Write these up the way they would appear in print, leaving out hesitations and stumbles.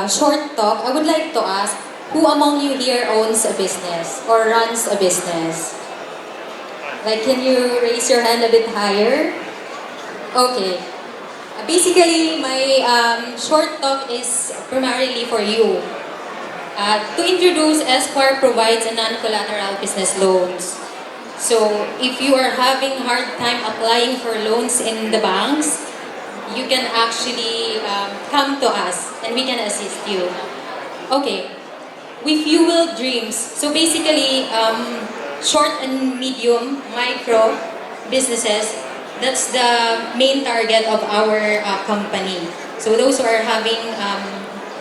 short talk, I would like to ask, who among you here owns a business or runs a business? Like, can you raise your hand a bit higher? Okay. Basically, my short talk is primarily for you. To introduce, Esquire provides a non-collateral business loans. So, if you are having hard time applying for loans in the banks, you can actually come to us and we can assist you. Okay, we fuel dreams. So basically, short and medium micro businesses, that's the main target of our company. So those who are having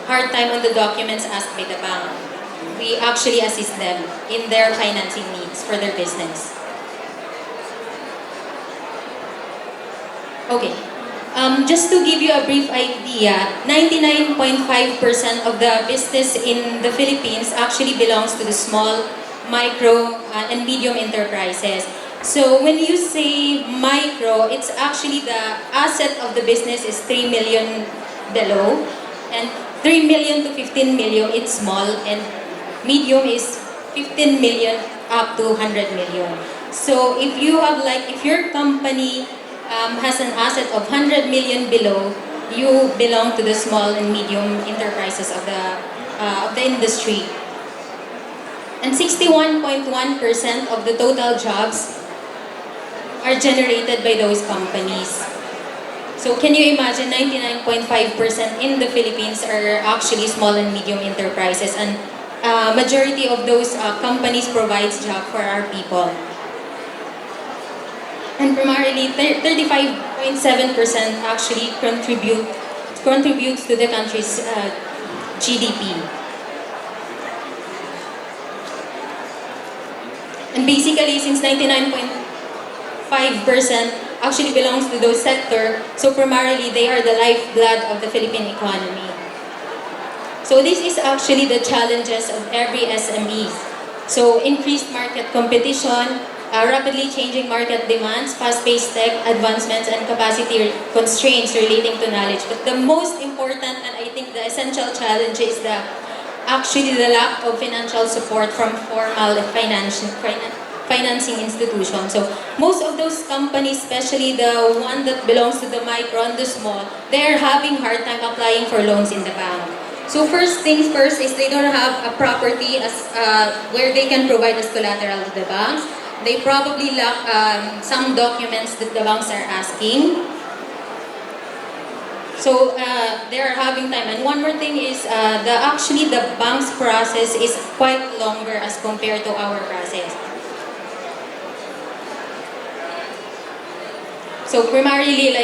hard time on the documents asked by the bank, we actually assist them in their financing needs for their business. Okay. Just to give you a brief idea, 99.5% of the business in the Philippines actually belongs to the small, micro, and medium enterprises. So when you say micro, it's actually the asset of the business is 3 million below, and 3 million to 15 million, it's small, and medium is 15 million up to 100 million. So if you have if your company has an asset of 100 million below, you belong to the small and medium enterprises of the industry. And 61.1% of the total jobs are generated by those companies. So can you imagine 99.5% in the Philippines are actually small and medium enterprises, and majority of those companies provides job for our people. And primarily, 35.7% actually contributes to the country's GDP. And basically, since 99.5% actually belongs to those sector, so primarily they are the lifeblood of the Philippine economy. So this is actually the challenges of every SME. So increased market competition, rapidly changing market demands, fast-paced tech advancements, and capacity constraints relating to knowledge. But the most important, and I think the essential challenge, is actually the lack of financial support from formal financing institutions. So most of those companies, especially the one that belongs to the micro and the small, they are having hard time applying for loans in the bank. So first things first is they don't have a property as where they can provide as collateral to the banks. They probably lack some documents that the banks are asking. So they are having time. And one more thing is actually the bank's process is quite longer as compared to our process. So primarily,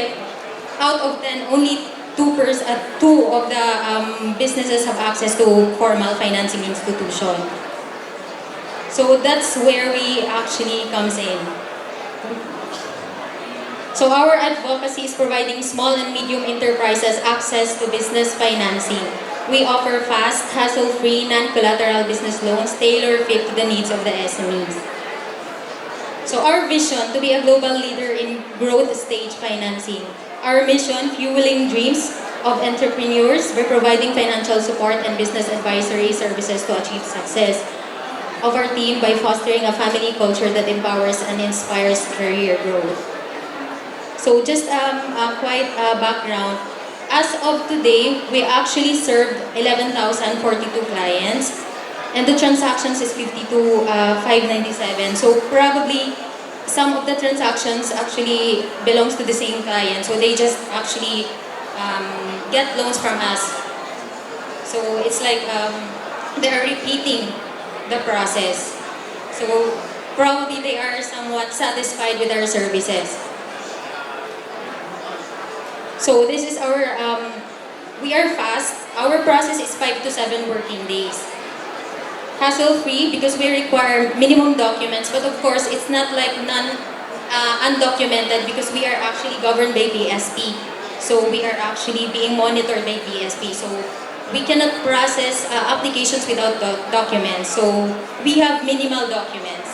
out of 10, only 2 of the businesses have access to formal financing institution. So that's where we actually comes in. So our advocacy is providing small and medium enterprises access to business financing. We offer fast, hassle-free, non-collateral business loans tailor-fit to the needs of the SMEs. So our vision, to be a global leader in growth stage financing. Our mission, fueling dreams of entrepreneurs by providing financial support and business advisory services to achieve success of our team by fostering a family culture that empowers and inspires career growth. So just quite a background. As of today, we actually served 11,042 clients, and the transactions is 52,597. So probably some of the transactions actually belongs to the same client. So they just actually get loans from us. So it's like they are repeating the process. So probably they are somewhat satisfied with our services. So this is our, we are fast. Our process is 5 to 7 working days. Hassle-free because we require minimum documents, but of course it's not like undocumented because we are actually governed by BSP. So we are actually being monitored by BSP. So we cannot process applications without documents. So we have minimal documents.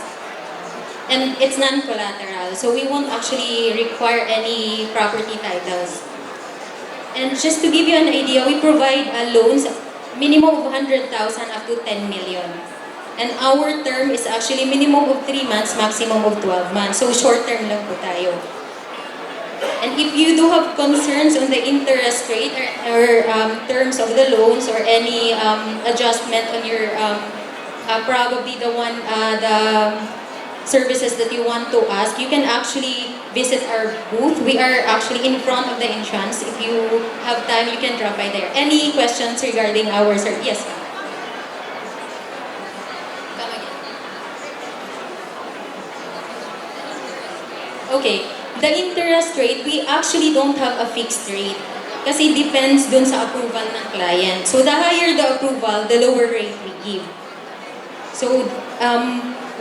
And it's non-collateral. So we won't actually require any property titles. And just to give you an idea, we provide loans minimum of 100,000 up to 10 million. And our term is actually minimum of 3 months, maximum of 12 months. So short term lang po tayo. And if you do have concerns on the interest rate or terms of the loans or any adjustment on your probably the services that you want to ask, you can actually visit our booth. We are actually in front of the entrance. If you have time, you can drop by there. Any questions regarding our service? Yes, ma'am. Come again. Okay. The interest rate, we actually don't have a fixed rate. Kasi depends dun sa approval ng client. So the higher the approval, the lower rate we give. So,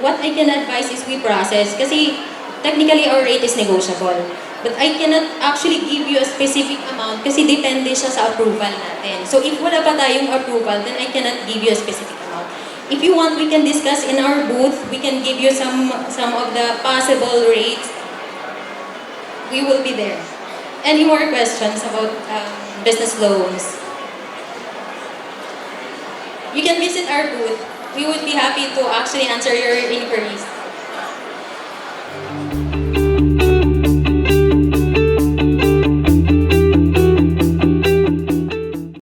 what I can advise is we process. Kasi technically our rate is negotiable. But I cannot actually give you a specific amount kasi depende siya sa approval natin. So if wala pa tayong approval, then I cannot give you a specific amount. If you want, we can discuss in our booth. We can give you some of the possible rates. We will be there. Any more questions about business loans? You can visit our booth. We would be happy to actually answer your inquiries.